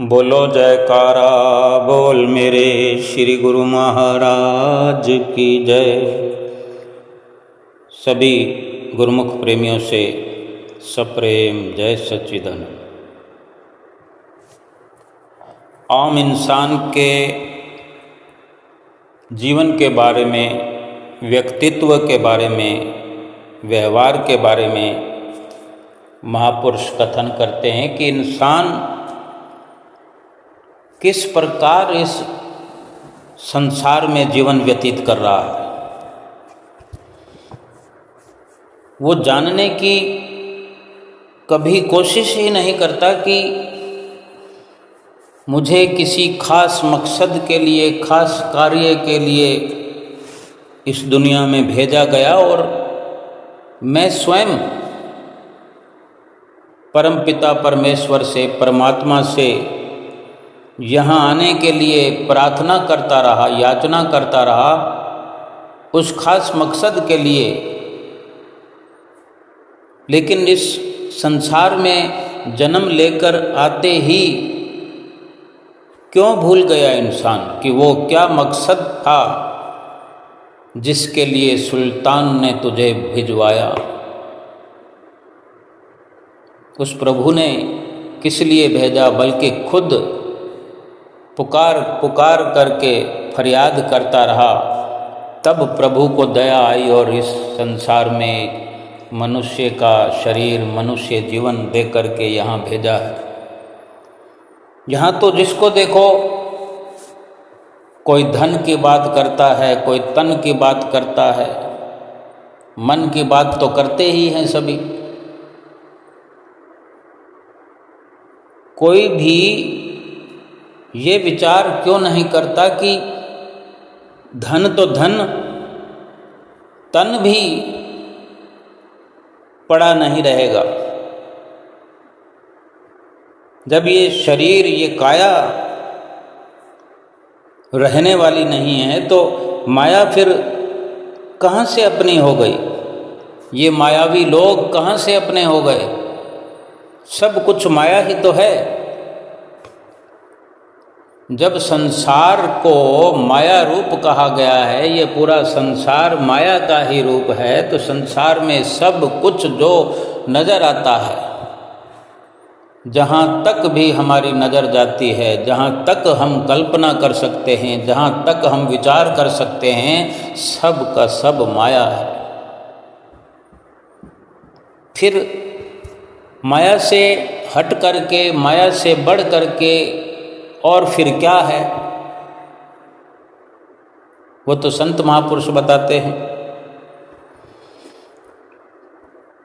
बोलो जयकारा बोल मेरे श्री गुरु महाराज की जय। सभी गुरुमुख प्रेमियों से सप्रेम जय सच्चिदानंद। आम इंसान के जीवन के बारे में, व्यक्तित्व के बारे में, व्यवहार के बारे में महापुरुष कथन करते हैं कि इंसान किस प्रकार इस संसार में जीवन व्यतीत कर रहा है, वो जानने की कभी कोशिश ही नहीं करता कि मुझे किसी खास मकसद के लिए, खास कार्य के लिए इस दुनिया में भेजा गया और मैं स्वयं परमपिता परमेश्वर से, परमात्मा से यहाँ आने के लिए प्रार्थना करता रहा, याचना करता रहा उस खास मकसद के लिए। लेकिन इस संसार में जन्म लेकर आते ही क्यों भूल गया इंसान कि वो क्या मकसद था जिसके लिए सुल्तान ने तुझे भिजवाया। उस प्रभु ने किस लिए भेजा, बल्कि खुद पुकार पुकार करके फरियाद करता रहा, तब प्रभु को दया आई और इस संसार में मनुष्य का शरीर, मनुष्य जीवन दे करके यहाँ भेजा है। यहाँ तो जिसको देखो कोई धन की बात करता है, कोई तन की बात करता है, मन की बात तो करते ही हैं सभी। कोई भी ये विचार क्यों नहीं करता कि धन तो धन, तन भी पड़ा नहीं रहेगा। जब ये शरीर, ये काया रहने वाली नहीं है तो माया फिर कहाँ से अपनी हो गई? ये मायावी लोग कहाँ से अपने हो गए? सब कुछ माया ही तो है। जब संसार को माया रूप कहा गया है, ये पूरा संसार माया का ही रूप है, तो संसार में सब कुछ जो नज़र आता है, जहाँ तक भी हमारी नज़र जाती है, जहाँ तक हम कल्पना कर सकते हैं, जहाँ तक हम विचार कर सकते हैं, सब का सब माया है। फिर माया से हट करके, माया से बढ़ करके और फिर क्या है, वो तो संत महापुरुष बताते हैं।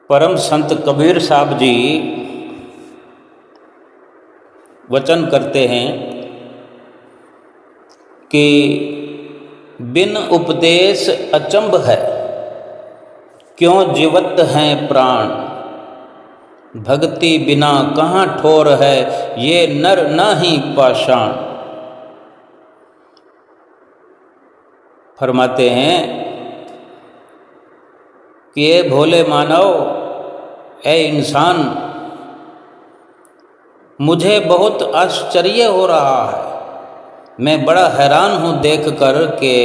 परम संत कबीर साहब जी वचन करते हैं कि बिन उपदेश अचंभ है, क्यों जीवत हैं प्राण, भक्ति बिना कहाँ ठोर है, ये नर नाही पाषाण। फरमाते हैं कि ये भोले मानव, ए इंसान, मुझे बहुत आश्चर्य हो रहा है, मैं बड़ा हैरान हूँ देख कर के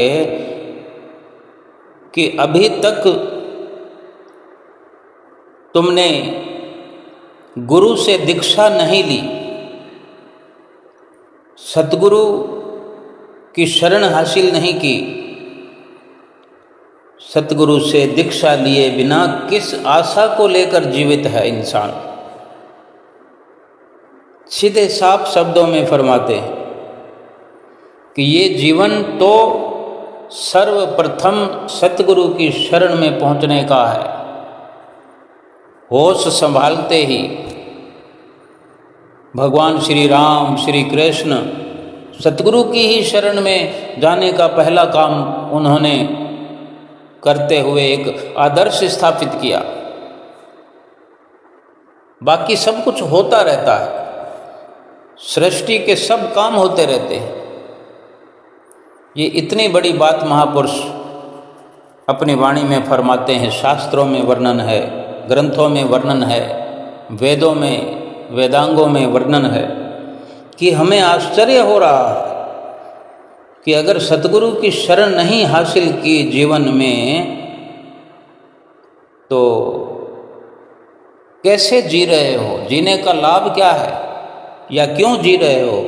कि अभी तक तुमने गुरु से दीक्षा नहीं ली, सतगुरु की शरण हासिल नहीं की, सतगुरु से दीक्षा लिए बिना किस आशा को लेकर जीवित है इंसान। सीधे साफ शब्दों में फरमाते हैं कि ये जीवन तो सर्वप्रथम सतगुरु की शरण में पहुंचने का है। होश संभालते ही भगवान श्री राम, श्री कृष्ण, सतगुरु की ही शरण में जाने का पहला काम उन्होंने करते हुए एक आदर्श स्थापित किया। बाकी सब कुछ होता रहता है, सृष्टि के सब काम होते रहते हैं। ये इतनी बड़ी बात महापुरुष अपनी वाणी में फरमाते हैं। शास्त्रों में वर्णन है, ग्रंथों में वर्णन है, वेदों में, वेदांगों में वर्णन है कि हमें आश्चर्य हो रहा है कि अगर सतगुरु की शरण नहीं हासिल की जीवन में तो कैसे जी रहे हो, जीने का लाभ क्या है या क्यों जी रहे हो।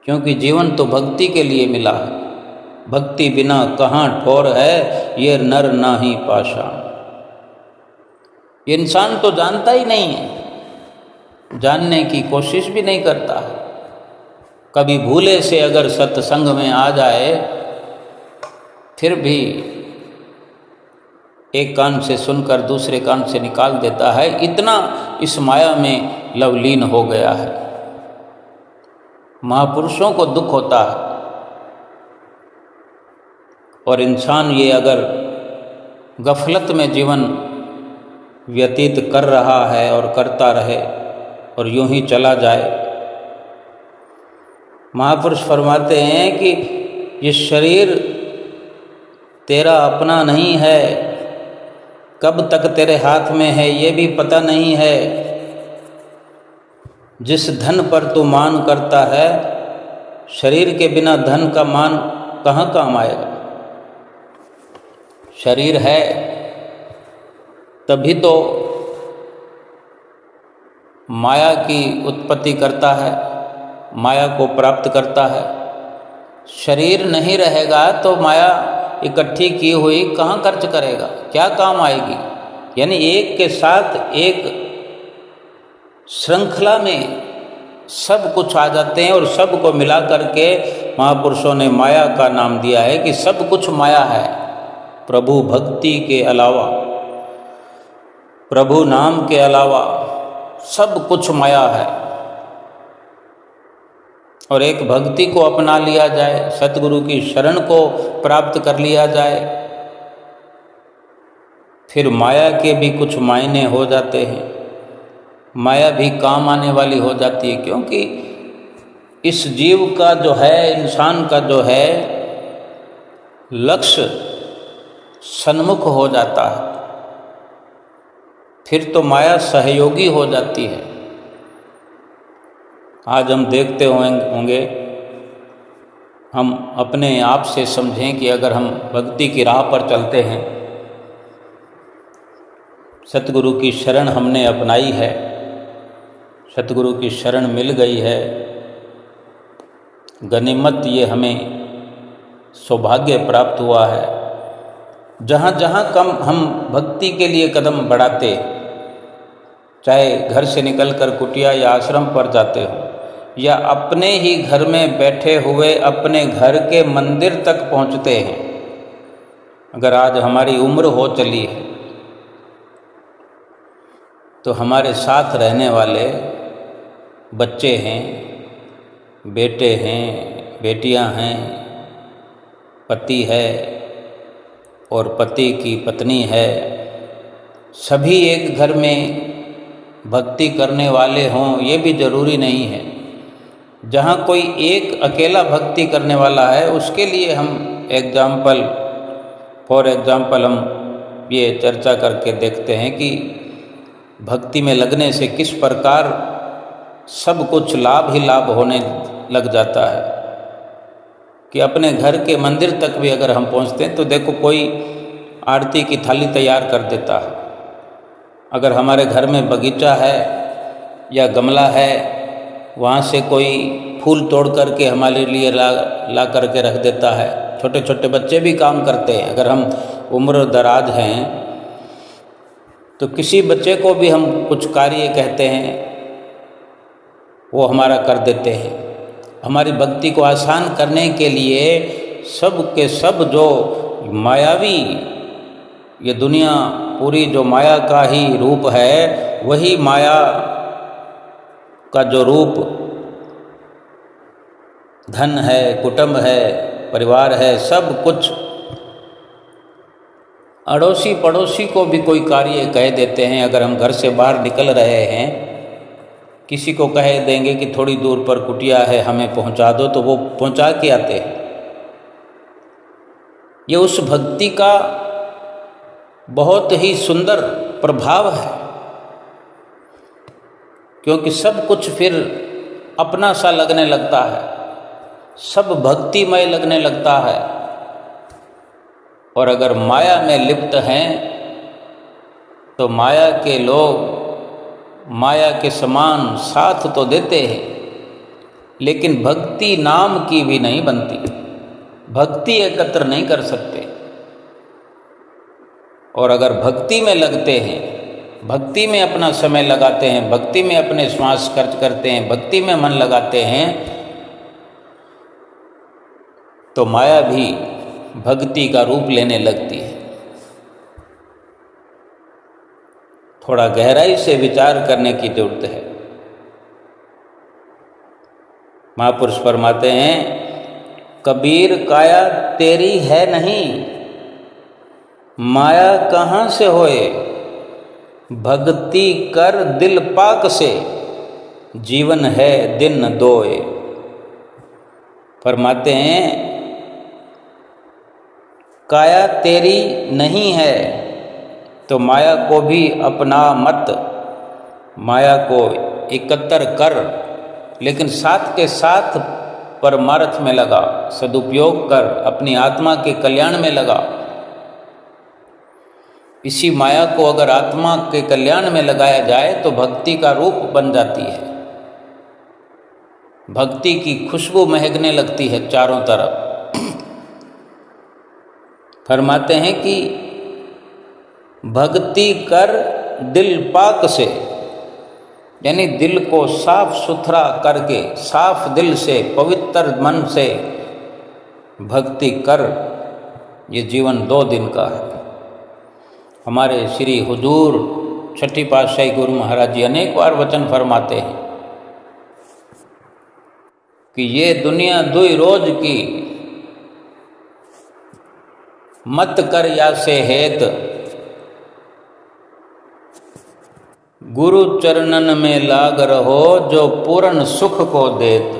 क्योंकि जीवन तो भक्ति के लिए मिला है, भक्ति बिना कहाँ ठोर है ये नर नाहीं पाषाण। ये इंसान तो जानता ही नहीं है, जानने की कोशिश भी नहीं करता। कभी भूले से अगर सत्संग में आ जाए फिर भी एक कान से सुनकर दूसरे कान से निकाल देता है, इतना इस माया में लवलीन हो गया है। महापुरुषों को दुख होता है और इंसान ये अगर गफलत में जीवन व्यतीत कर रहा है और करता रहे और यूं ही चला जाए। महापुरुष फरमाते हैं कि ये शरीर तेरा अपना नहीं है, कब तक तेरे हाथ में है ये भी पता नहीं है। जिस धन पर तू मान करता है, शरीर के बिना धन का मान कहाँ काम आएगा। शरीर है तभी तो माया की उत्पत्ति करता है, माया को प्राप्त करता है। शरीर नहीं रहेगा तो माया इकट्ठी की हुई कहाँ खर्च करेगा, क्या काम आएगी। यानी एक के साथ एक श्रृंखला में सब कुछ आ जाते हैं और सब को मिला करके महापुरुषों ने माया का नाम दिया है कि सब कुछ माया है। प्रभु भक्ति के अलावा, प्रभु नाम के अलावा सब कुछ माया है। और एक भक्ति को अपना लिया जाए, सतगुरु की शरण को प्राप्त कर लिया जाए, फिर माया के भी कुछ मायने हो जाते हैं, माया भी काम आने वाली हो जाती है। क्योंकि इस जीव का जो है, इंसान का जो है लक्ष्य सन्मुख हो जाता है, फिर तो माया सहयोगी हो जाती है। आज हम देखते होंगे, हम अपने आप से समझें कि अगर हम भक्ति की राह पर चलते हैं, सतगुरु की शरण हमने अपनाई है, सतगुरु की शरण मिल गई है, गनीमत ये हमें सौभाग्य प्राप्त हुआ है। जहाँ जहाँ कम हम भक्ति के लिए कदम बढ़ाते, चाहे घर से निकलकर कुटिया या आश्रम पर जाते हो या अपने ही घर में बैठे हुए अपने घर के मंदिर तक पहुँचते हैं, अगर आज हमारी उम्र हो चली है तो हमारे साथ रहने वाले बच्चे हैं, बेटे हैं, बेटियां हैं, पति है और पति की पत्नी है, सभी एक घर में भक्ति करने वाले हों ये भी ज़रूरी नहीं है। जहाँ कोई एक अकेला भक्ति करने वाला है उसके लिए हम फॉर एग्जाम्पल हम ये चर्चा करके देखते हैं कि भक्ति में लगने से किस प्रकार सब कुछ लाभ ही लाभ होने लग जाता है। कि अपने घर के मंदिर तक भी अगर हम पहुंचते हैं तो देखो कोई आरती की थाली तैयार कर देता है। अगर हमारे घर में बगीचा है या गमला है, वहाँ से कोई फूल तोड़ करके हमारे लिए ला करके रख देता है। छोटे छोटे बच्चे भी काम करते हैं। अगर हम उम्र दराज हैं तो किसी बच्चे को भी हम कुछ कार्य कहते हैं, वो हमारा कर देते हैं। हमारी भक्ति को आसान करने के लिए सब के सब जो मायावी, ये दुनिया पूरी जो माया का ही रूप है, वही माया का जो रूप धन है, कुटुंब है, परिवार है, सब कुछ अड़ोसी पड़ोसी को भी कोई कार्य कह देते हैं। अगर हम घर से बाहर निकल रहे हैं, किसी को कह देंगे कि थोड़ी दूर पर कुटिया है, हमें पहुंचा दो, तो वो पहुंचा के आते हैं। ये उस भक्ति का बहुत ही सुंदर प्रभाव है, क्योंकि सब कुछ फिर अपना सा लगने लगता है, सब भक्तिमय लगने लगता है। और अगर माया में लिप्त हैं तो माया के लोग माया के समान साथ तो देते हैं, लेकिन भक्ति नाम की भी नहीं बनती, भक्ति एकत्र नहीं कर सकते। और अगर भक्ति में लगते हैं, भक्ति में अपना समय लगाते हैं, भक्ति में अपने श्वास खर्च करते हैं, भक्ति में मन लगाते हैं, तो माया भी भक्ति का रूप लेने लगती है। थोड़ा गहराई से विचार करने की जरूरत है। महापुरुष फरमाते हैं, कबीर काया तेरी है नहीं, माया कहाँ से होए, भक्ति कर दिल पाक से, जीवन है दिन दोए। फरमाते हैं, काया तेरी नहीं है तो माया को भी अपना मत, माया को एकत्र कर, लेकिन साथ के साथ परमार्थ में लगा, सदुपयोग कर, अपनी आत्मा के कल्याण में लगा। इसी माया को अगर आत्मा के कल्याण में लगाया जाए तो भक्ति का रूप बन जाती है, भक्ति की खुशबू महकने लगती है चारों तरफ। फरमाते हैं कि भक्ति कर दिल पाक से, यानी दिल को साफ सुथरा करके, साफ दिल से, पवित्र मन से भक्ति कर। ये जीवन 2 दिन का है। हमारे श्री हुजूर छठी पातशाही गुरु महाराज जी अनेक बार वचन फरमाते हैं कि ये दुनिया 2 रोज की, मत कर या से हेत, गुरु चरणन में लाग रहो, जो पूर्ण सुख को देत।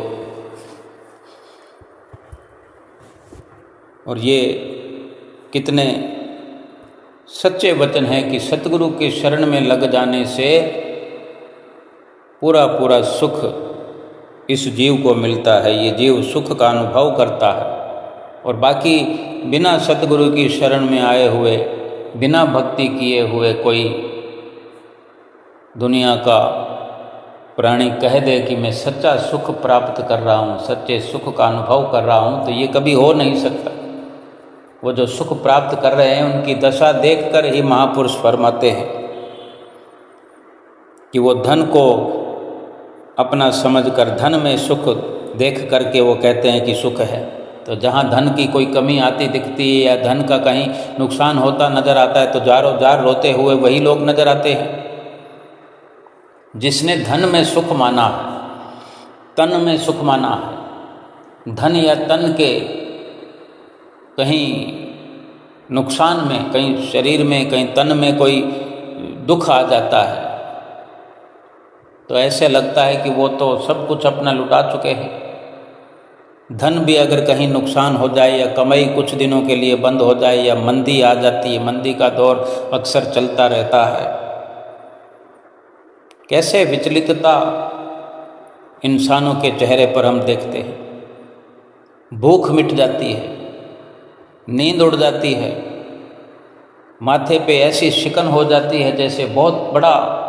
और ये कितने सच्चे वचन हैं कि सतगुरु के शरण में लग जाने से पूरा पूरा सुख इस जीव को मिलता है, ये जीव सुख का अनुभव करता है। और बाकी बिना सतगुरु की शरण में आए हुए, बिना भक्ति किए हुए कोई दुनिया का प्राणी कह दे कि मैं सच्चा सुख प्राप्त कर रहा हूँ, सच्चे सुख का अनुभव कर रहा हूँ, तो ये कभी हो नहीं सकता। वो जो सुख प्राप्त कर रहे हैं उनकी दशा देखकर ही महापुरुष फरमाते हैं कि वो धन को अपना समझकर, धन में सुख देख करके वो कहते हैं कि सुख है। तो जहाँ धन की कोई कमी आती दिखती है या धन का कहीं नुकसान होता नज़र आता है तो जारो जार रोते हुए वही लोग नज़र आते हैं। जिसने धन में सुख माना है, तन में सुख माना है, धन या तन के कहीं नुकसान में, कहीं शरीर में, कहीं तन में कोई दुख आ जाता है तो ऐसे लगता है कि वो तो सब कुछ अपना लुटा चुके हैं। धन भी अगर कहीं नुकसान हो जाए या कमाई कुछ दिनों के लिए बंद हो जाए या मंदी आ जाती है, मंदी का दौर अक्सर चलता रहता है, कैसे विचलितता इंसानों के चेहरे पर हम देखते हैं। भूख मिट जाती है, नींद उड़ जाती है, माथे पे ऐसी शिकन हो जाती है जैसे बहुत बड़ा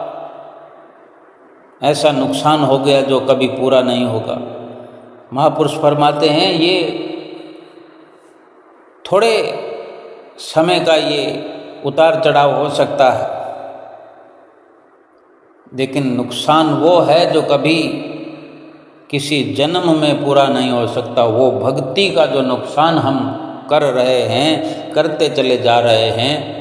ऐसा नुकसान हो गया जो कभी पूरा नहीं होगा। महापुरुष फरमाते हैं ये थोड़े समय का ये उतार चढ़ाव हो सकता है, लेकिन नुकसान वो है जो कभी किसी जन्म में पूरा नहीं हो सकता। वो भक्ति का जो नुकसान हम कर रहे हैं, करते चले जा रहे हैं,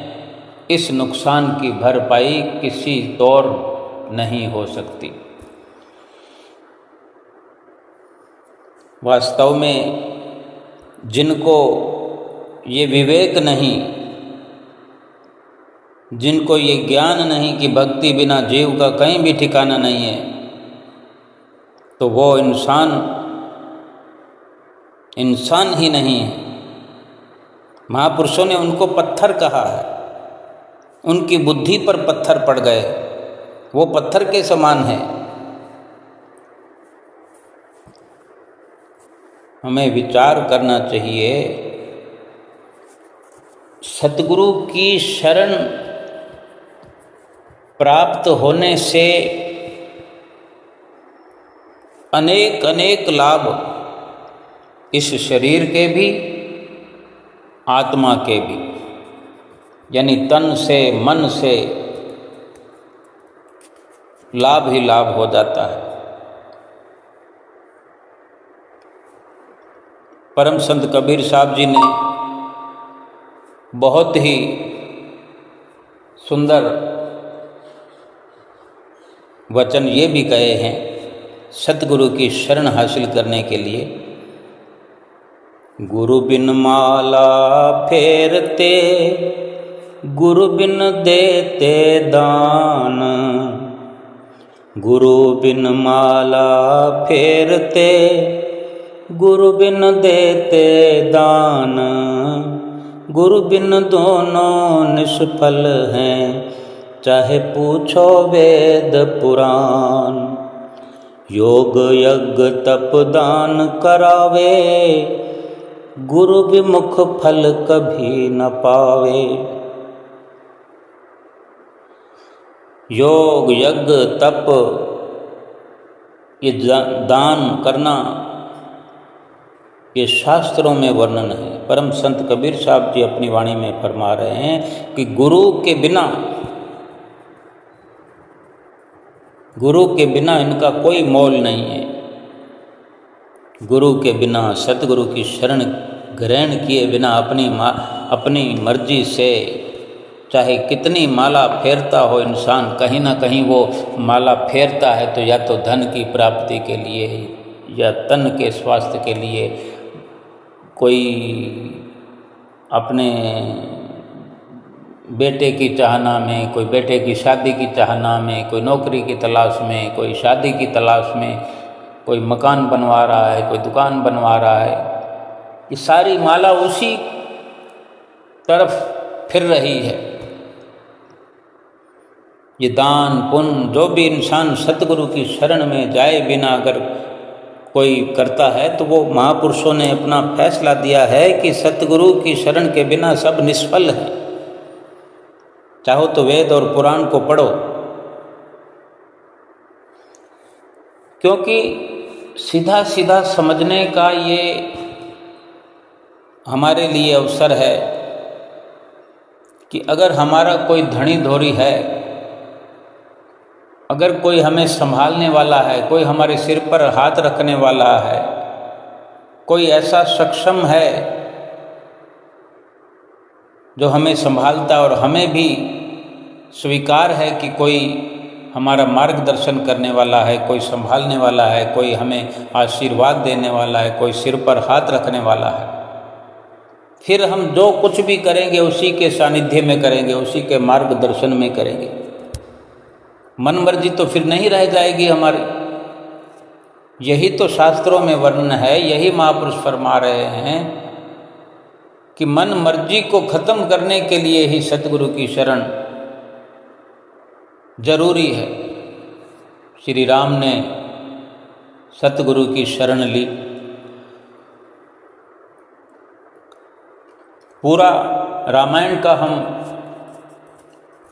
इस नुकसान की भरपाई किसी तौर नहीं हो सकती। वास्तव में जिनको ये विवेक नहीं, जिनको ये ज्ञान नहीं कि भक्ति बिना जीव का कहीं भी ठिकाना नहीं है, तो वो इंसान ही नहीं है। महापुरुषों ने उनको पत्थर कहा है, उनकी बुद्धि पर पत्थर पड़ गए, वो पत्थर के समान है। हमें विचार करना चाहिए। सतगुरु की शरण प्राप्त होने से अनेक अनेक लाभ इस शरीर के भी, आत्मा के भी, यानी तन से मन से लाभ ही लाभ हो जाता है। परम संत कबीर साहब जी ने बहुत ही सुंदर वचन ये भी कहे हैं सतगुरु की शरण हासिल करने के लिए। गुरु बिन माला फेरते, गुरु बिन देते दान, गुरु बिन माला फेरते, गुरु बिन देते दान, गुरु बिन दोनों निष्फल हैं, चाहे पूछो वेद पुराण। योग यज्ञ तप दान करावे, गुरु विमुख फल कभी न पावे। योग यज्ञ तप ये दान करना, ये शास्त्रों में वर्णन है। परम संत कबीर साहब जी अपनी वाणी में फरमा रहे हैं कि गुरु के बिना इनका कोई मोल नहीं है। गुरु के बिना, सतगुरु की शरण ग्रहण किए बिना अपनी मर्जी से चाहे कितनी माला फेरता हो इंसान, कहीं ना कहीं वो माला फेरता है तो या तो धन की प्राप्ति के लिए या तन के स्वास्थ्य के लिए, कोई अपने बेटे की चाहना में, कोई बेटे की शादी की चाहना में, कोई नौकरी की तलाश में, कोई शादी की तलाश में, कोई मकान बनवा रहा है, कोई दुकान बनवा रहा है। ये सारी माला उसी तरफ फिर रही है। ये दान पुण्य जो भी इंसान सतगुरु की शरण में जाए बिना अगर कोई करता है तो वो महापुरुषों ने अपना फैसला दिया है कि सतगुरु की शरण के बिना सब निष्फल है। चाहो तो वेद और पुराण को पढ़ो, क्योंकि सीधा सीधा समझने का ये हमारे लिए अवसर है कि अगर हमारा कोई धनी धोरी है, अगर कोई हमें संभालने वाला है, कोई हमारे सिर पर हाथ रखने वाला है, कोई ऐसा सक्षम है जो हमें संभालता और हमें भी स्वीकार है कि कोई हमारा मार्गदर्शन करने वाला है, कोई संभालने वाला है, कोई हमें आशीर्वाद देने वाला है, कोई सिर पर हाथ रखने वाला है, फिर हम जो कुछ भी करेंगे उसी के सानिध्य में करेंगे, उसी के मार्गदर्शन में करेंगे। मन मर्जी तो फिर नहीं रह जाएगी हमारी। यही तो शास्त्रों में वर्णन है, यही महापुरुष फरमा रहे हैं कि मन मर्जी को खत्म करने के लिए ही सतगुरु की शरण जरूरी है। श्री राम ने सतगुरु की शरण ली। पूरा रामायण का हम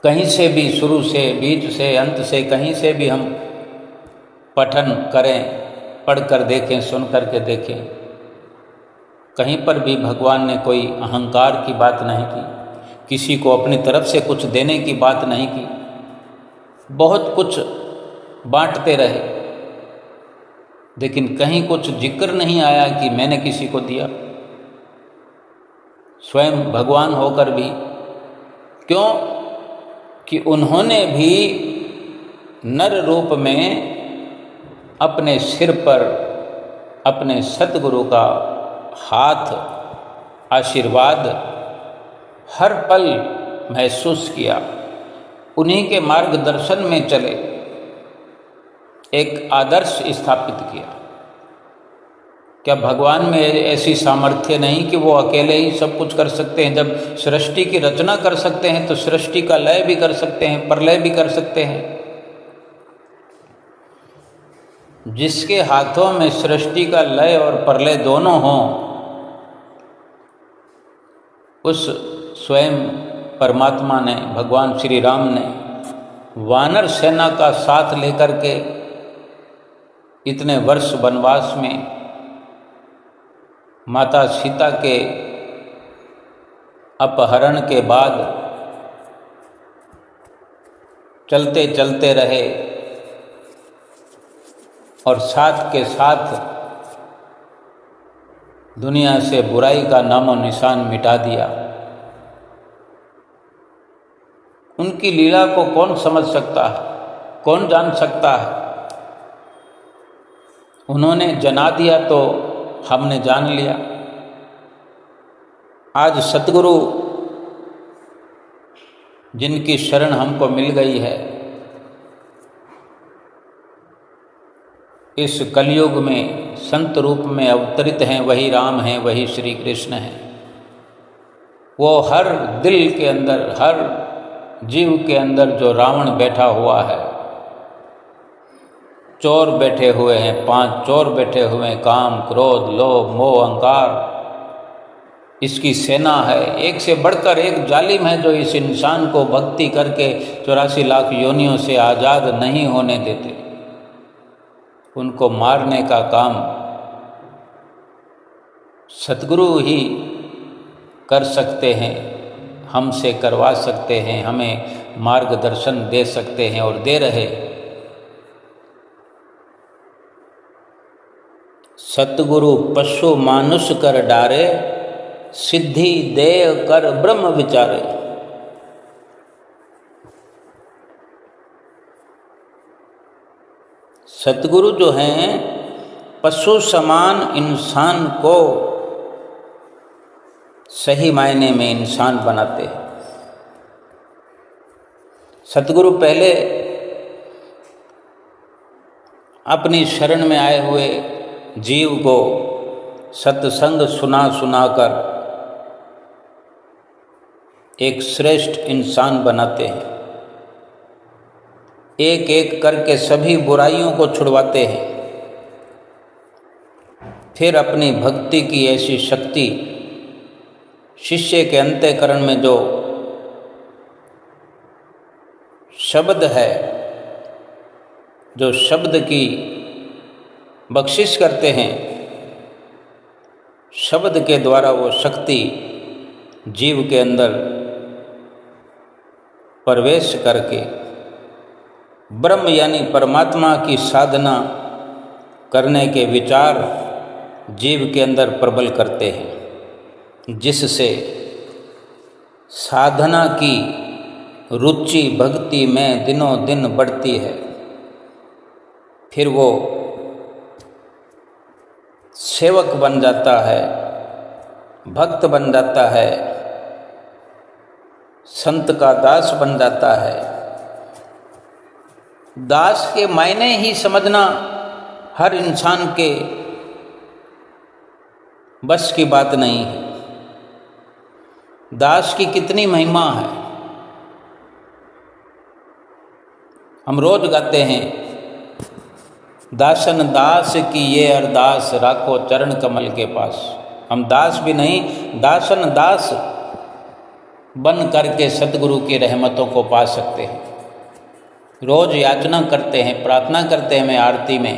कहीं से भी, शुरू से, बीच से, अंत से, कहीं से भी हम पठन करें, पढ़ कर देखें, सुन कर के देखें, कहीं पर भी भगवान ने कोई अहंकार की बात नहीं की, किसी को अपनी तरफ से कुछ देने की बात नहीं की। बहुत कुछ बांटते रहे, लेकिन कहीं कुछ जिक्र नहीं आया कि मैंने किसी को दिया, स्वयं भगवान होकर भी। क्यों कि उन्होंने भी नर रूप में अपने सिर पर अपने सतगुरु का हाथ, आशीर्वाद हर पल महसूस किया, उन्हीं के मार्गदर्शन में चले, एक आदर्श स्थापित किया। क्या भगवान में ऐसी सामर्थ्य नहीं कि वो अकेले ही सब कुछ कर सकते हैं? जब सृष्टि की रचना कर सकते हैं तो सृष्टि का लय भी कर सकते हैं, प्रलय भी कर सकते हैं। जिसके हाथों में सृष्टि का लय और प्रलय दोनों हों, उस स्वयं परमात्मा ने, भगवान श्री राम ने वानर सेना का साथ लेकर के इतने वर्ष वनवास में माता सीता के अपहरण के बाद चलते चलते रहे और साथ के साथ दुनिया से बुराई का नामो निशान मिटा दिया। उनकी लीला को कौन समझ सकता है, कौन जान सकता है। उन्होंने जना दिया तो हमने जान लिया। आज सतगुरु जिनकी शरण हमको मिल गई है, इस कलयुग में संत रूप में अवतरित हैं, वही राम हैं, वही श्री कृष्ण हैं। वो हर दिल के अंदर, हर जीव के अंदर जो रावण बैठा हुआ है, चोर बैठे हुए हैं, 5 चोर बैठे हुए हैं, काम, क्रोध, लोभ, मोह, अहंकार, इसकी सेना है। एक से बढ़कर एक जालिम है जो इस इंसान को भक्ति करके 84 लाख योनियों से आज़ाद नहीं होने देते। उनको मारने का काम सतगुरु ही कर सकते हैं, हमसे करवा सकते हैं, हमें मार्गदर्शन दे सकते हैं और दे रहे। सतगुरु पशु मानुष कर डारे, सिद्धि दे कर ब्रह्म विचारे। सतगुरु जो हैं पशु समान इंसान को सही मायने में इंसान बनाते हैं। सतगुरु पहले अपनी शरण में आए हुए जीव को सत्संग सुना सुनाकर एक श्रेष्ठ इंसान बनाते हैं। एक एक करके सभी बुराइयों को छुड़वाते हैं। फिर अपनी भक्ति की ऐसी शक्ति शिष्य के अंतःकरण में जो शब्द है, जो शब्द की बख्शिश करते हैं, शब्द के द्वारा वो शक्ति जीव के अंदर प्रवेश करके ब्रह्म यानी परमात्मा की साधना करने के विचार जीव के अंदर प्रबल करते हैं, जिससे साधना की रुचि भक्ति में दिनों दिन बढ़ती है। फिर वो सेवक बन जाता है, भक्त बन जाता है, संत का दास बन जाता है। दास के मायने ही समझना हर इंसान के बस की बात नहीं है। दास की कितनी महिमा है। हम रोज गाते हैं, दासन दास की ये अरदास, राखो चरण कमल के पास। हम दास भी नहीं, दासन दास बन करके सतगुरु की रहमतों को पा सकते हैं। रोज याचना करते हैं, प्रार्थना करते हैं मैं आरती में,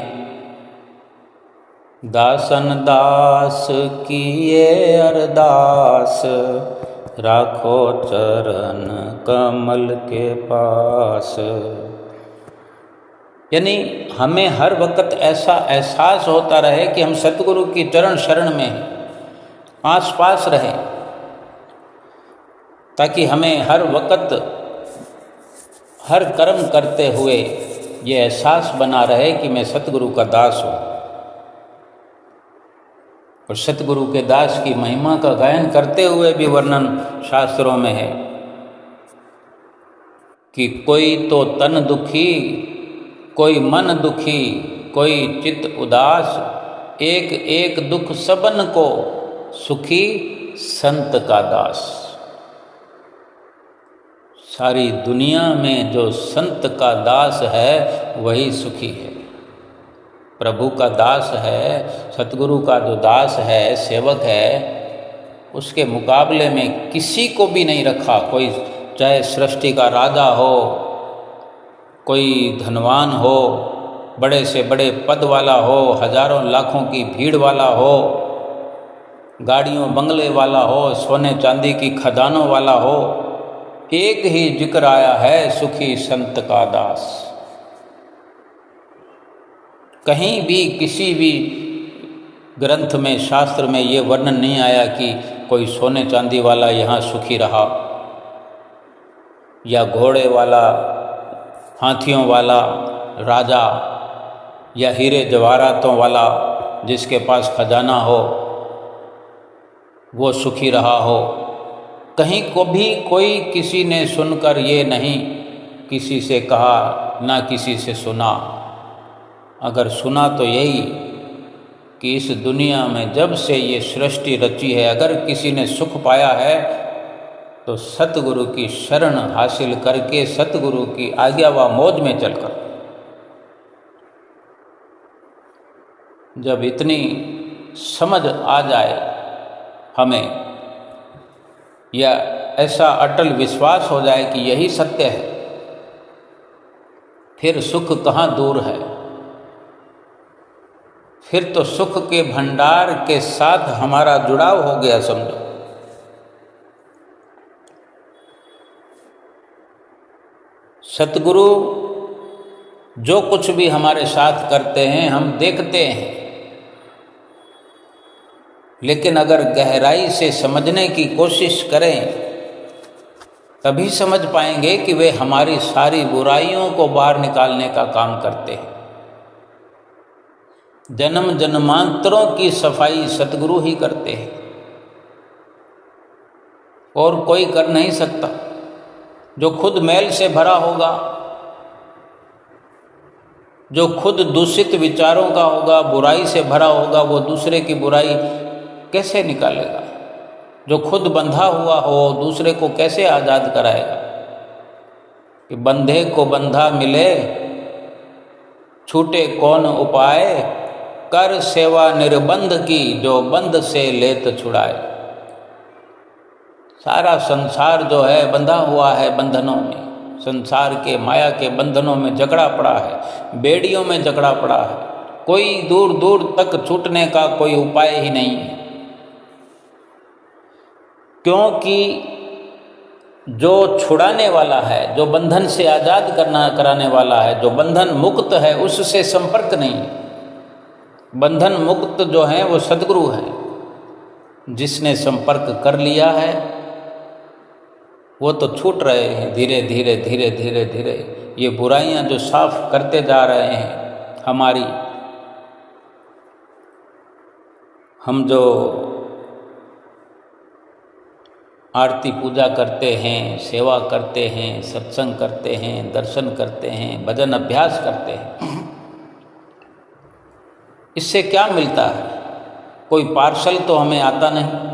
दासन दास की ये अरदास, राखो चरण कमल के पास। यानी हमें हर वक्त ऐसा एहसास होता रहे कि हम सतगुरु की चरण शरण में आस-पास रहें, ताकि हमें हर वक्त हर कर्म करते हुए ये एहसास बना रहे कि मैं सतगुरु का दास हूँ। और सतगुरु के दास की महिमा का गायन करते हुए भी वर्णन शास्त्रों में है कि कोई तो तन दुखी, कोई मन दुखी, कोई चित्त उदास, एक एक दुख सबन को, सुखी संत का दास। सारी दुनिया में जो संत का दास है वही सुखी है। प्रभु का दास है, सतगुरु का जो दास है, सेवक है, उसके मुकाबले में किसी को भी नहीं रखा। कोई चाहे सृष्टि का राजा हो, कोई धनवान हो, बड़े से बड़े पद वाला हो, हजारों लाखों की भीड़ वाला हो, गाड़ियों बंगले वाला हो, सोने चांदी की खदानों वाला हो, एक ही जिक्र आया है, सुखी संत का दास। कहीं भी किसी भी ग्रंथ में, शास्त्र में ये वर्णन नहीं आया कि कोई सोने चांदी वाला यहाँ सुखी रहा, या घोड़े वाला, हाथियों वाला राजा, या हीरे जवाहरातों वाला जिसके पास खजाना हो वो सुखी रहा हो। कहीं को भी कोई किसी ने सुनकर ये नहीं किसी से कहा, ना किसी से सुना। अगर सुना तो यही कि इस दुनिया में जब से ये सृष्टि रची है, अगर किसी ने सुख पाया है तो सतगुरु की शरण हासिल करके, सतगुरु की आज्ञा व मौज में चलकर। जब इतनी समझ आ जाए हमें, या ऐसा अटल विश्वास हो जाए कि यही सत्य है, फिर सुख कहाँ दूर है। फिर तो सुख के भंडार के साथ हमारा जुड़ाव हो गया समझो। सतगुरु जो कुछ भी हमारे साथ करते हैं हम देखते हैं, लेकिन अगर गहराई से समझने की कोशिश करें तभी समझ पाएंगे कि वे हमारी सारी बुराइयों को बाहर निकालने का काम करते हैं। जन्म जन्मांतरों की सफाई सतगुरु ही करते हैं, और कोई कर नहीं सकता। जो खुद मैल से भरा होगा, जो खुद दूषित विचारों का होगा, बुराई से भरा होगा, वो दूसरे की बुराई कैसे निकालेगा। जो खुद बंधा हुआ हो दूसरे को कैसे आज़ाद कराएगा। कि बंधे को बंधा मिले, छूटे कौन उपाय, कर सेवा निर्बंध की, जो बंध से लेत छुड़ाए। सारा संसार जो है बंधा हुआ है बंधनों में, संसार के माया के बंधनों में जकड़ा पड़ा है, बेड़ियों में जकड़ा पड़ा है। कोई दूर दूर तक छूटने का कोई उपाय ही नहीं है, क्योंकि जो छुड़ाने वाला है, जो बंधन से आज़ाद कराने वाला है, जो बंधन मुक्त है, उससे संपर्क नहीं। बंधन मुक्त जो है वो सद्गुरु है। जिसने संपर्क कर लिया है वो तो छूट रहे हैं धीरे धीरे धीरे धीरे धीरे। ये बुराइयां जो साफ करते जा रहे हैं हमारी, हम जो आरती पूजा करते हैं, सेवा करते हैं, सत्संग करते हैं, दर्शन करते हैं, भजन अभ्यास करते हैं, इससे क्या मिलता है? कोई पार्सल तो हमें आता नहीं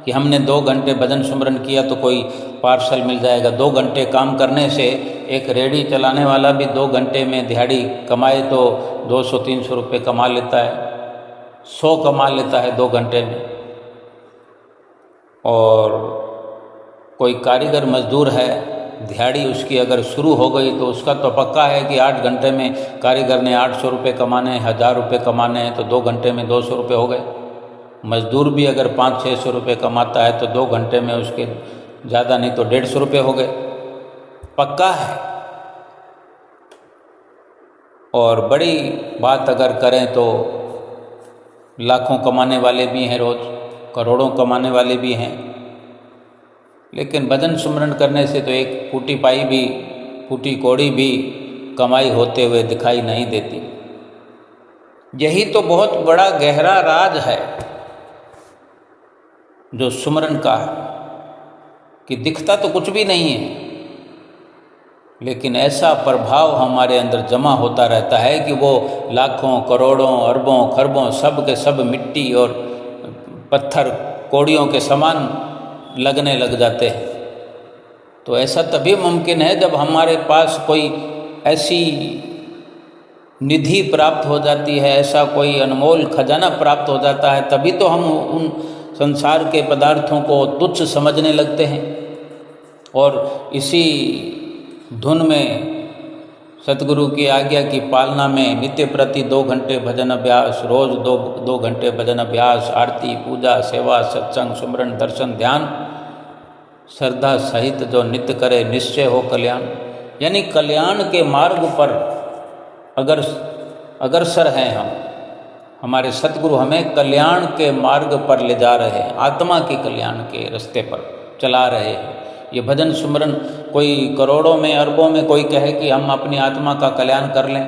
कि हमने 2 घंटे भजन सुमरन किया तो कोई पार्सल मिल जाएगा। 2 घंटे काम करने से एक रेडी चलाने वाला भी 2 घंटे में दिहाड़ी कमाए तो 200-300 रुपये कमा लेता है, 100 कमा लेता है 2 घंटे में। और कोई कारीगर मजदूर है, दिहाड़ी उसकी अगर शुरू हो गई तो उसका तो पक्का है कि 8 घंटे में कारीगर ने 800 रुपये कमाने हैं, 1000 रुपये कमाने हैं, तो 2 घंटे में 200 रुपये हो गए। मजदूर भी अगर 500-600 रुपये कमाता है तो 2 घंटे में उसके ज़्यादा नहीं तो 150 रुपये हो गए, पक्का है। और बड़ी बात अगर करें तो लाखों कमाने वाले भी हैं, रोज़ करोड़ों कमाने वाले भी हैं, लेकिन भजन सुमरन करने से तो एक फूटी पाई भी, फूटी कौड़ी भी कमाई होते हुए दिखाई नहीं देती। यही तो बहुत बड़ा गहरा राज है जो सुमरन का है, कि दिखता तो कुछ भी नहीं है, लेकिन ऐसा प्रभाव हमारे अंदर जमा होता रहता है कि वो लाखों करोड़ों अरबों खरबों सब के सब मिट्टी और पत्थर कौड़ियों के समान लगने लग जाते हैं। तो ऐसा तभी मुमकिन है जब हमारे पास कोई ऐसी निधि प्राप्त हो जाती है, ऐसा कोई अनमोल खजाना प्राप्त हो जाता है, तभी तो हम उन संसार के पदार्थों को तुच्छ समझने लगते हैं। और इसी धुन में सतगुरु की आज्ञा की पालना में नित्य प्रति 2 घंटे भजन अभ्यास, रोज 2 घंटे भजन अभ्यास, आरती, पूजा, सेवा, सत्संग, सुमरन, दर्शन, ध्यान श्रद्धा सहित जो नित्य करे निश्चय हो कल्याण। यानी कल्याण के मार्ग पर अग्रसर हैं हम, हमारे सतगुरु हमें कल्याण के मार्ग पर ले जा रहे हैं, आत्मा के कल्याण के रास्ते पर चला रहे हैं। ये भजन सुमरन कोई करोड़ों में अरबों में कोई कहे कि हम अपनी आत्मा का कल्याण कर लें,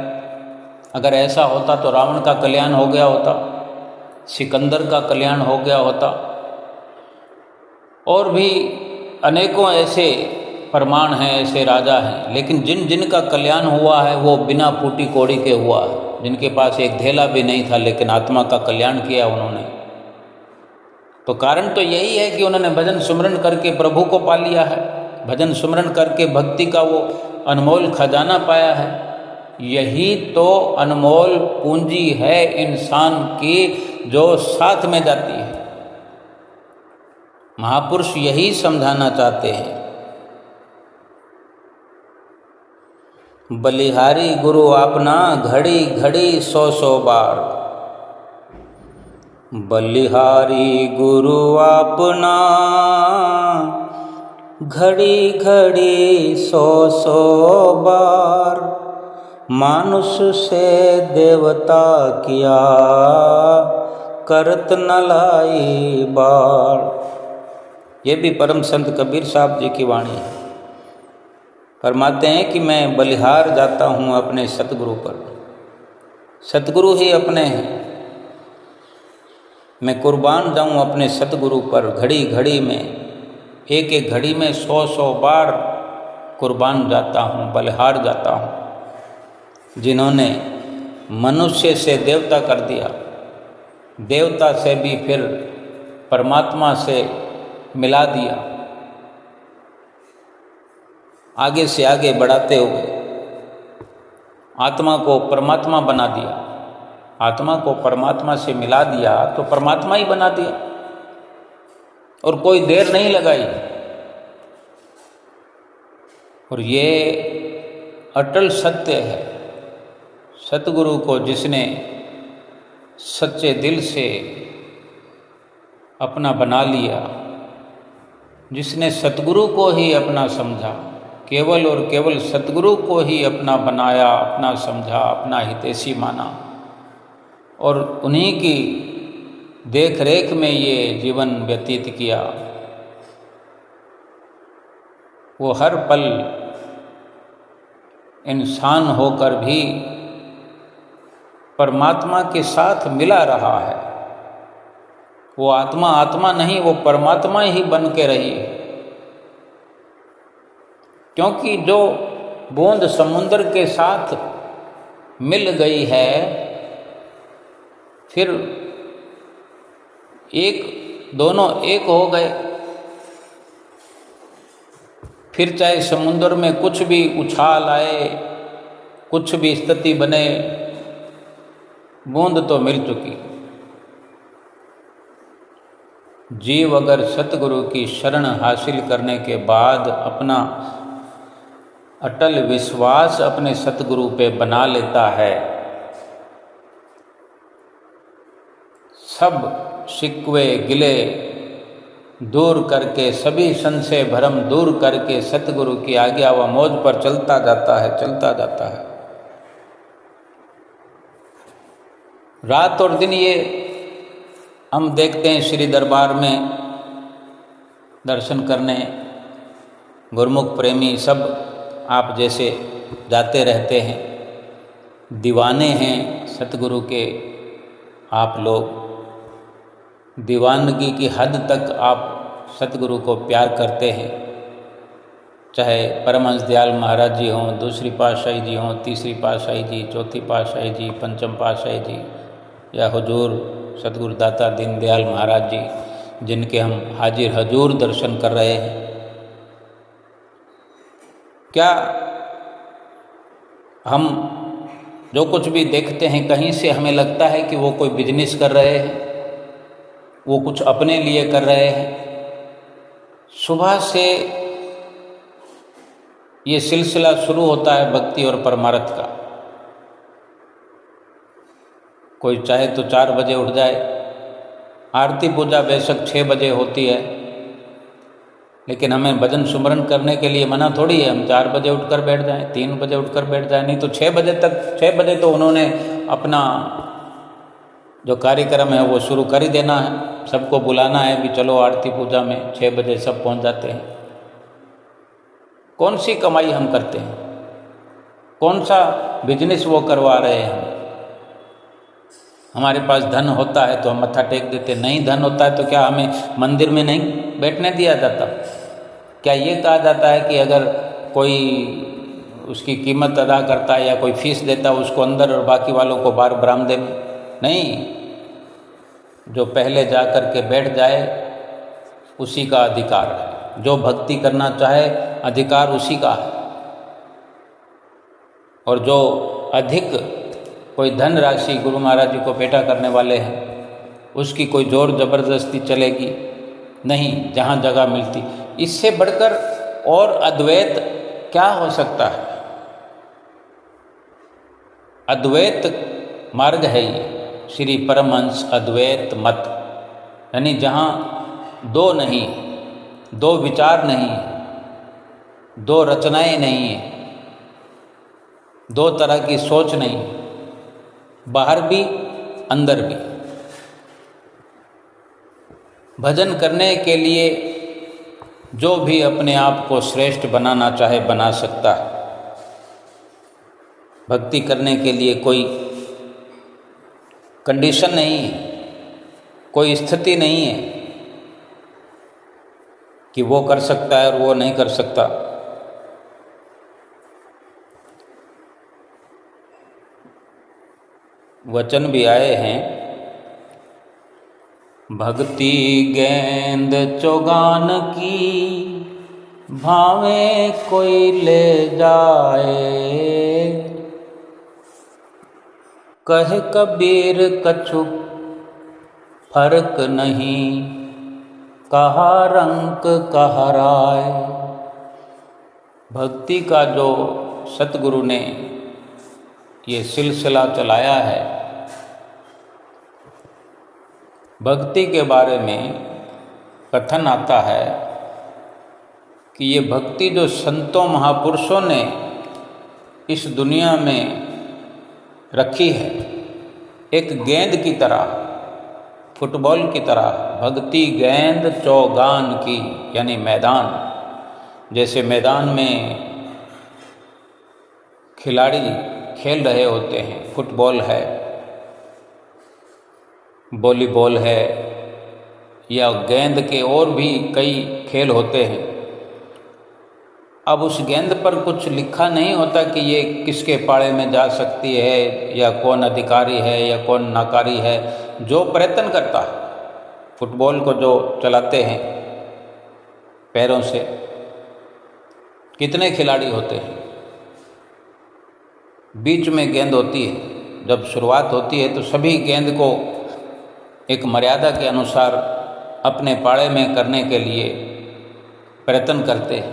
अगर ऐसा होता तो रावण का कल्याण हो गया होता, सिकंदर का कल्याण हो गया होता, और भी अनेकों ऐसे प्रमाण हैं, ऐसे राजा हैं। लेकिन जिन का कल्याण हुआ है वो बिना फूटी कौड़ी के हुआ है, जिनके पास एक धेला भी नहीं था लेकिन आत्मा का कल्याण किया उन्होंने। तो कारण तो यही है कि उन्होंने भजन सुमरन करके प्रभु को पा लिया है, भजन सुमरन करके भक्ति का वो अनमोल खजाना पाया है। यही तो अनमोल पूंजी है इंसान की जो साथ में जाती है। महापुरुष यही समझाना चाहते हैं। बलिहारी गुरु आपना घड़ी घड़ी 100 बार, बलिहारी गुरु आपना घड़ी घड़ी 100 बार, मानुष से देवता किया करत न लाई बार। ये भी परम संत कबीर साहब जी की वाणी है। फरमाते हैं कि मैं बलिहार जाता हूँ अपने सतगुरु पर, सतगुरु ही अपने हैं, मैं कुर्बान जाऊँ अपने सतगुरु पर। घड़ी घड़ी में एक एक घड़ी में 100 बार कुर्बान जाता हूँ, बलिहार जाता हूँ। जिन्होंने मनुष्य से देवता कर दिया, देवता से भी फिर परमात्मा से मिला दिया, आगे से आगे बढ़ाते हुए आत्मा को परमात्मा बना दिया, आत्मा को परमात्मा से मिला दिया तो परमात्मा ही बना दिया, और कोई देर नहीं लगाई। और ये अटल सत्य है। सतगुरु को जिसने सच्चे दिल से अपना बना लिया, जिसने सतगुरु को ही अपना समझा, केवल और केवल सतगुरु को ही अपना बनाया, अपना समझा, अपना हितैषी माना, और उन्हीं की देख रेख में ये जीवन व्यतीत किया, वो हर पल इंसान होकर भी परमात्मा के साथ मिला रहा है। वो आत्मा आत्मा नहीं, वो परमात्मा ही बन के रही है। क्योंकि जो बूंद समुद्र के साथ मिल गई है, फिर दोनों एक हो गए। फिर चाहे समुद्र में कुछ भी उछाल आए, कुछ भी स्थिति बने, बूंद तो मिल चुकी। जीव अगर सतगुरु की शरण हासिल करने के बाद अपना अटल विश्वास अपने सतगुरु पे बना लेता है, सब शिकवे गिले दूर करके, सभी संशय भ्रम दूर करके सतगुरु की आज्ञा व मौज पर चलता जाता है, चलता जाता है। रात और दिन ये हम देखते हैं श्री दरबार में दर्शन करने, गुरमुख प्रेमी सब आप जैसे जाते रहते हैं, दीवाने हैं सतगुरु के आप लोग। दीवानगी की हद तक आप सतगुरु को प्यार करते हैं। चाहे परमहंस दयाल महाराज जी हों, दूसरी पातशाही जी हों, तीसरी पातशाही जी, चौथी पातशाही जी, पंचम पातशाही जी, या हुजूर सतगुरु दाता दीनदयाल महाराज जी, जिनके हम हाजिर हजूर दर्शन कर रहे हैं। क्या हम जो कुछ भी देखते हैं कहीं से हमें लगता है कि वो कोई बिजनेस कर रहे हैं, वो कुछ अपने लिए कर रहे हैं। सुबह से ये सिलसिला शुरू होता है भक्ति और परमार्थ का। कोई चाहे तो 4 बजे उठ जाए, आरती पूजा बेशक 6 बजे होती है, लेकिन हमें भजन सुमरन करने के लिए मना थोड़ी है हम 4 बजे उठकर बैठ जाएं, 3 बजे उठकर बैठ जाएं। नहीं तो 6 बजे तक, 6 बजे तो उन्होंने अपना जो कार्यक्रम है वो शुरू कर ही देना है। सबको बुलाना है भी चलो आरती पूजा में, 6 बजे सब पहुंच जाते हैं। कौन सी कमाई हम करते हैं, कौन सा बिजनेस वो करवा रहे हैं हमें। हमारे पास धन होता है तो हम मत्था टेक देते, नहीं धन होता है तो क्या हमें मंदिर में नहीं बैठने दिया जाता? क्या ये कहा जाता है कि अगर कोई उसकी कीमत अदा करता है या कोई फीस देता है उसको अंदर और बाकी वालों को बाहर बरामदे में? नहीं, जो पहले जा कर के बैठ जाए उसी का अधिकार है। जो भक्ति करना चाहे अधिकार उसी का है। और जो अधिक कोई धन राशि गुरु महाराज जी को पेटा करने वाले हैं उसकी कोई जोर जबरदस्ती चलेगी नहीं, जहाँ जगह मिलती। इससे बढ़कर और अद्वैत क्या हो सकता है? अद्वैत मार्ग है ये, श्री परमहंस अद्वैत मत, यानी जहाँ दो नहीं, दो विचार नहीं, दो रचनाएं नहीं है, दो तरह की सोच नहीं, बाहर भी अंदर भी। भजन करने के लिए जो भी अपने आप को श्रेष्ठ बनाना चाहे बना सकता है। भक्ति करने के लिए कोई कंडीशन नहीं है, कोई स्थिति नहीं है कि वो कर सकता है और वो नहीं कर सकता। वचन भी आए हैं, भक्ति गेंद चौगान की भावे कोई ले जाए, कहे कबीर कछु फर्क नहीं, कहा रंक कहा राय। भक्ति का जो सतगुरु ने ये सिलसिला चलाया है, भक्ति के बारे में कथन आता है कि ये भक्ति जो संतों महापुरुषों ने इस दुनिया में रखी है, एक गेंद की तरह, फुटबॉल की तरह, भक्ति गेंद चौगान की, यानी मैदान। जैसे मैदान में खिलाड़ी खेल रहे होते हैं, फुटबॉल है, वॉलीबॉल है, या गेंद के और भी कई खेल होते हैं। अब उस गेंद पर कुछ लिखा नहीं होता कि ये किसके पाले में जा सकती है, या कौन अधिकारी है या कौन नाकारी है। जो प्रयत्न करता है, फुटबॉल को जो चलाते हैं पैरों से, कितने खिलाड़ी होते हैं। बीच में गेंद होती है, जब शुरुआत होती है तो सभी गेंद को एक मर्यादा के अनुसार अपने पाले में करने के लिए प्रयत्न करते हैं।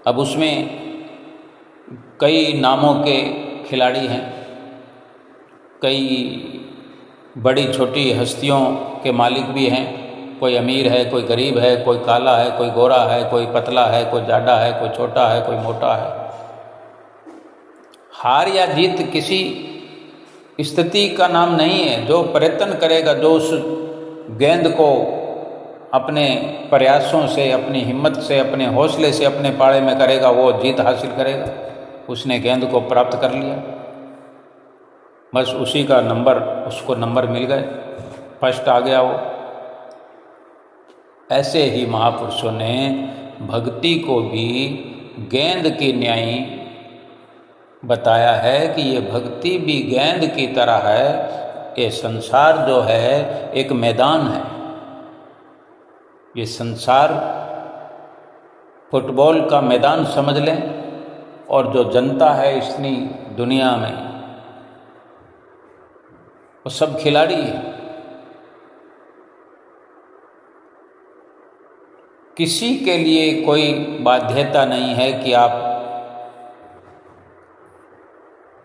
अब उसमें कई नामों के खिलाड़ी हैं, कई बड़ी छोटी हस्तियों के मालिक भी हैं। कोई अमीर है, कोई गरीब है, कोई काला है, कोई गोरा है, कोई पतला है, कोई जाडा है, कोई छोटा है, कोई मोटा है। हार या जीत किसी स्थिति का नाम नहीं है। जो प्रयत्न करेगा, जो उस गेंद को अपने प्रयासों से, अपनी हिम्मत से, अपने हौसले से अपने पाले में करेगा, वो जीत हासिल करेगा। उसने गेंद को प्राप्त कर लिया, बस उसी का नंबर, उसको नंबर मिल गए, फर्स्ट आ गया वो। ऐसे ही महापुरुषों ने भक्ति को भी गेंद की न्याय बताया है कि ये भक्ति भी गेंद की तरह है। ये संसार जो है एक मैदान है। ये संसार फुटबॉल का मैदान समझ लें, और जो जनता है इतनी दुनिया में, वो सब खिलाड़ी हैं। किसी के लिए कोई बाध्यता नहीं है कि आप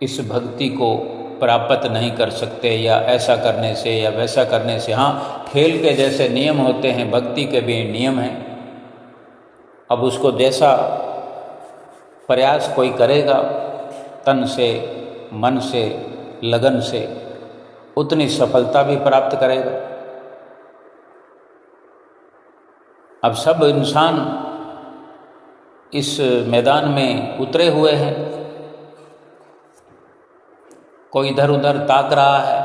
इस भक्ति को प्राप्त नहीं कर सकते, या ऐसा करने से या वैसा करने से। हाँ, खेल के जैसे नियम होते हैं, भक्ति के भी नियम हैं। अब उसको जैसा प्रयास कोई करेगा तन से, मन से, लगन से, उतनी सफलता भी प्राप्त करेगा। अब सब इंसान इस मैदान में उतरे हुए हैं। कोई इधर उधर ताक रहा है,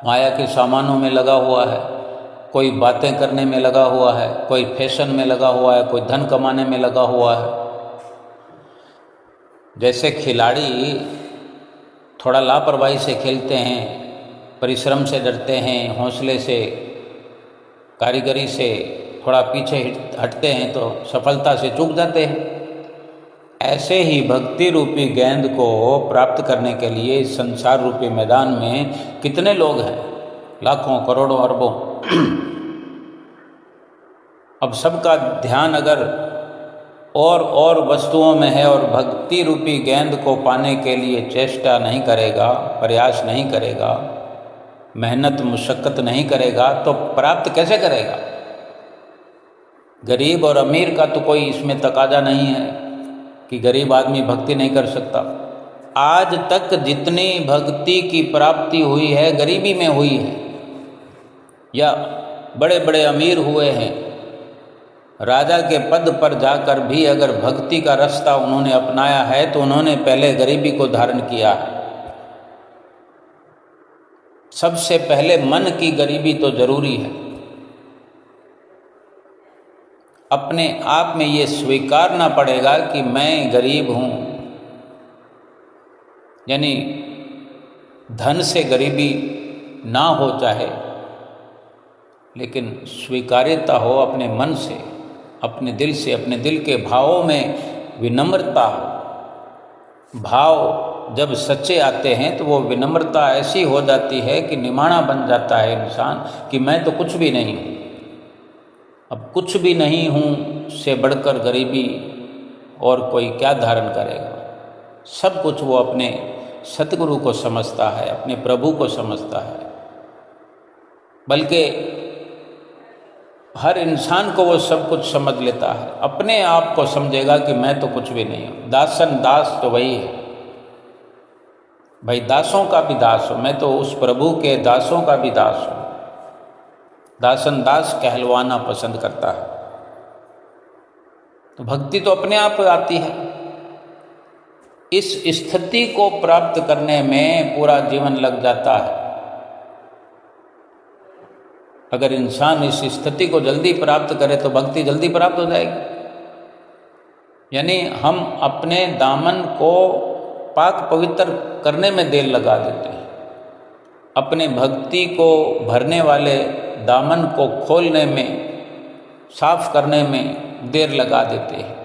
माया के सामानों में लगा हुआ है, कोई बातें करने में लगा हुआ है, कोई फैशन में लगा हुआ है, कोई धन कमाने में लगा हुआ है। जैसे खिलाड़ी थोड़ा लापरवाही से खेलते हैं, परिश्रम से डरते हैं, हौसले से, कारीगरी से थोड़ा पीछे हटते हैं तो सफलता से चूक जाते हैं। ऐसे ही भक्ति रूपी गेंद को प्राप्त करने के लिए संसार रूपी मैदान में कितने लोग हैं, लाखों, करोड़ों, अरबों। अब सबका ध्यान अगर और वस्तुओं में है और भक्ति रूपी गेंद को पाने के लिए चेष्टा नहीं करेगा, प्रयास नहीं करेगा, मेहनत मुशक्कत नहीं करेगा, तो प्राप्त कैसे करेगा? गरीब और अमीर का तो कोई इसमें तकाजा नहीं है कि गरीब आदमी भक्ति नहीं कर सकता। आज तक जितनी भक्ति की प्राप्ति हुई है गरीबी में हुई है, या बड़े बड़े अमीर हुए हैं, राजा के पद पर जाकर भी अगर भक्ति का रास्ता उन्होंने अपनाया है तो उन्होंने पहले गरीबी को धारण किया है। सबसे पहले मन की गरीबी तो जरूरी है। अपने आप में ये स्वीकारना पड़ेगा कि मैं गरीब हूँ, यानी धन से गरीबी ना हो चाहे, लेकिन स्वीकार्यता हो अपने मन से, अपने दिल से, अपने दिल के भावों में विनम्रता हो। भाव जब सच्चे आते हैं तो वो विनम्रता ऐसी हो जाती है कि निमाणा बन जाता है इंसान कि मैं तो कुछ भी नहीं हूँ। अब कुछ भी नहीं हूँ से बढ़कर गरीबी और कोई क्या धारण करेगा। सब कुछ वो अपने सतगुरु को समझता है, अपने प्रभु को समझता है। बल्कि हर इंसान को वो सब कुछ समझ लेता है, अपने आप को समझेगा कि मैं तो कुछ भी नहीं हूँ। दासन दास तो वही है भाई, दासों का भी दास हूँ मैं तो, उस प्रभु के दासों का भी दास हूँ। दासन दास कहलवाना पसंद करता है। तो भक्ति तो अपने आप आती है। इस स्थिति को प्राप्त करने में पूरा जीवन लग जाता है। अगर इंसान इस स्थिति को जल्दी प्राप्त करे तो भक्ति जल्दी प्राप्त हो जाएगी। यानी हम अपने दामन को पाक पवित्र करने में देर लगा देते हैं, अपने भक्ति को भरने वाले दामन को खोलने में, साफ करने में देर लगा देते हैं।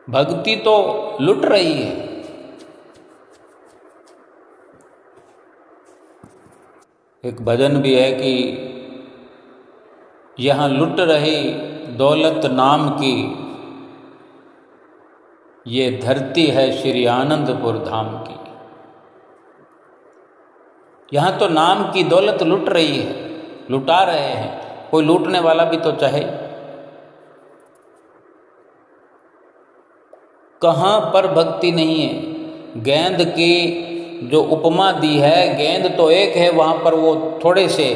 भक्ति तो लुट रही है। एक भजन भी है कि यहाँ लुट रही दौलत नाम की, ये धरती है श्री आनंदपुर धाम की। यहाँ तो नाम की दौलत लुट रही है, लुटा रहे हैं। कोई लूटने वाला भी तो चाहे। कहाँ पर भक्ति नहीं है। गेंद की जो उपमा दी है, गेंद तो एक है, वहाँ पर वो थोड़े से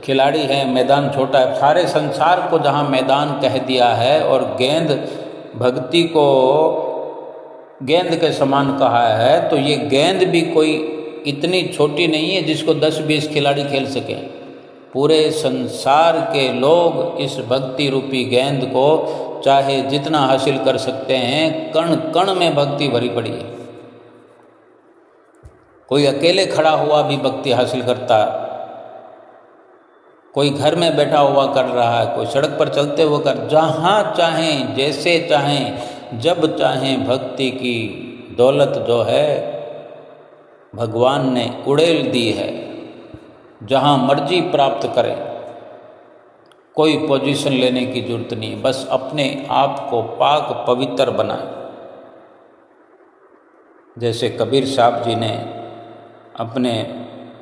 खिलाड़ी हैं, मैदान छोटा है। सारे संसार को जहाँ मैदान कह दिया है और गेंद भक्ति को गेंद के समान कहा है, तो ये गेंद भी कोई इतनी छोटी नहीं है जिसको 10-20 खिलाड़ी खेल सकें। पूरे संसार के लोग इस भक्ति रूपी गेंद को चाहे जितना हासिल कर सकते हैं। कण कण में भक्ति भरी पड़ी है। कोई अकेले खड़ा हुआ भी भक्ति हासिल करता, कोई घर में बैठा हुआ कर रहा है, कोई सड़क पर चलते हुए कर, जहाँ चाहें, जैसे चाहें, जब चाहें, भक्ति की दौलत जो है भगवान ने उड़ेल दी है। जहाँ मर्जी प्राप्त करें, कोई पोजीशन लेने की जरूरत नहीं, बस अपने आप को पाक पवित्र बनाएं। जैसे कबीर साहब जी ने अपने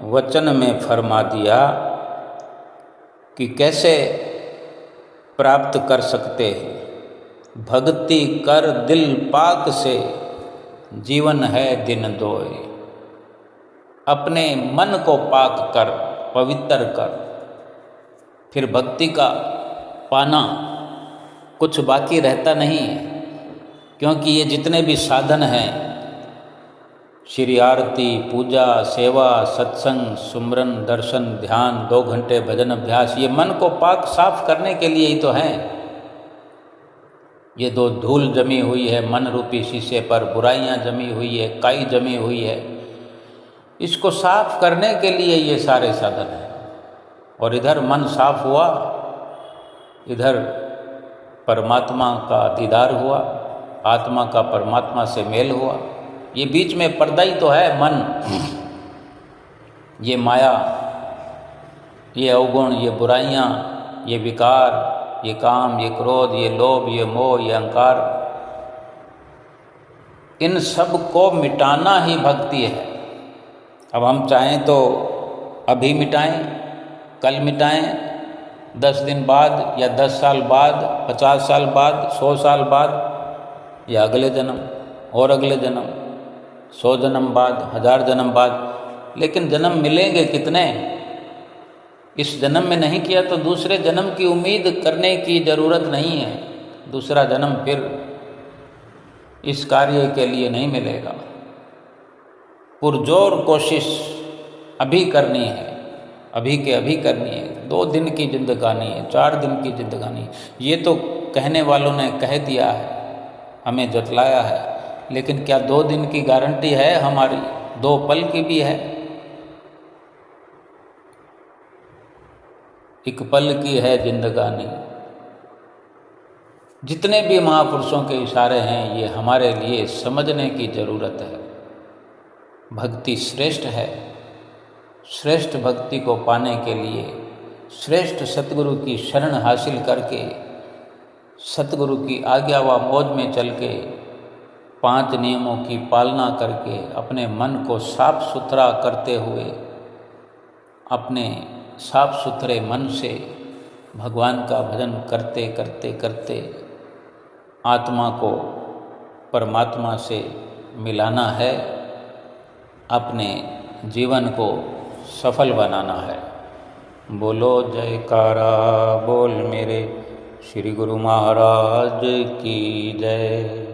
वचन में फरमा दिया कि कैसे प्राप्त कर सकते हैं, भक्ति कर दिल पाक से, जीवन है दिन दोए। अपने मन को पाक कर, पवित्र कर, फिर भक्ति का पाना कुछ बाकी रहता नहीं है। क्योंकि ये जितने भी साधन हैं, श्री आरती, पूजा, सेवा, सत्संग, सुमरन, दर्शन, ध्यान, 2 घंटे भजन अभ्यास, ये मन को पाक साफ करने के लिए ही तो हैं। ये 2 धूल जमी हुई है मन रूपी शीशे पर, बुराइयां जमी हुई है, काई जमी हुई है, इसको साफ करने के लिए ये सारे साधन हैं। और इधर मन साफ हुआ, इधर परमात्मा का दीदार हुआ, आत्मा का परमात्मा से मेल हुआ। ये बीच में पर्दा ही तो है मन, ये माया, ये अवगुण, ये बुराइयां, ये विकार, ये काम, ये क्रोध, ये लोभ, ये मोह, ये अहंकार, इन सब को मिटाना ही भक्ति है। अब हम चाहें तो अभी मिटाएं, कल मिटाएं, 10 दिन बाद या 10 साल बाद, 50 साल बाद, 100 साल बाद, या अगले जन्म और अगले जन्म, 100 जन्म बाद, 1000 जन्म बाद। लेकिन जन्म मिलेंगे कितने? इस जन्म में नहीं किया तो दूसरे जन्म की उम्मीद करने की ज़रूरत नहीं है। दूसरा जन्म फिर इस कार्य के लिए नहीं मिलेगा। पुरजोर कोशिश अभी करनी है, अभी के अभी करनी है। 2 दिन की जिंदगानी है, 4 दिन की जिंदगानी है, ये तो कहने वालों ने कह दिया है, हमें जतलाया है। लेकिन क्या 2 दिन की गारंटी है हमारी? 2 पल की भी है, 1 पल की है जिंदगानी। जितने भी महापुरुषों के इशारे हैं, ये हमारे लिए समझने की ज़रूरत है। भक्ति श्रेष्ठ है। श्रेष्ठ भक्ति को पाने के लिए श्रेष्ठ सतगुरु की शरण हासिल करके, सतगुरु की आज्ञा व मौज में चल के, 5 नियमों की पालना करके, अपने मन को साफ सुथरा करते हुए, अपने साफ सुथरे मन से भगवान का भजन करते करते करते आत्मा को परमात्मा से मिलाना है, अपने जीवन को सफल बनाना है। बोलो जयकारा बोल मेरे श्री गुरु महाराज की जय।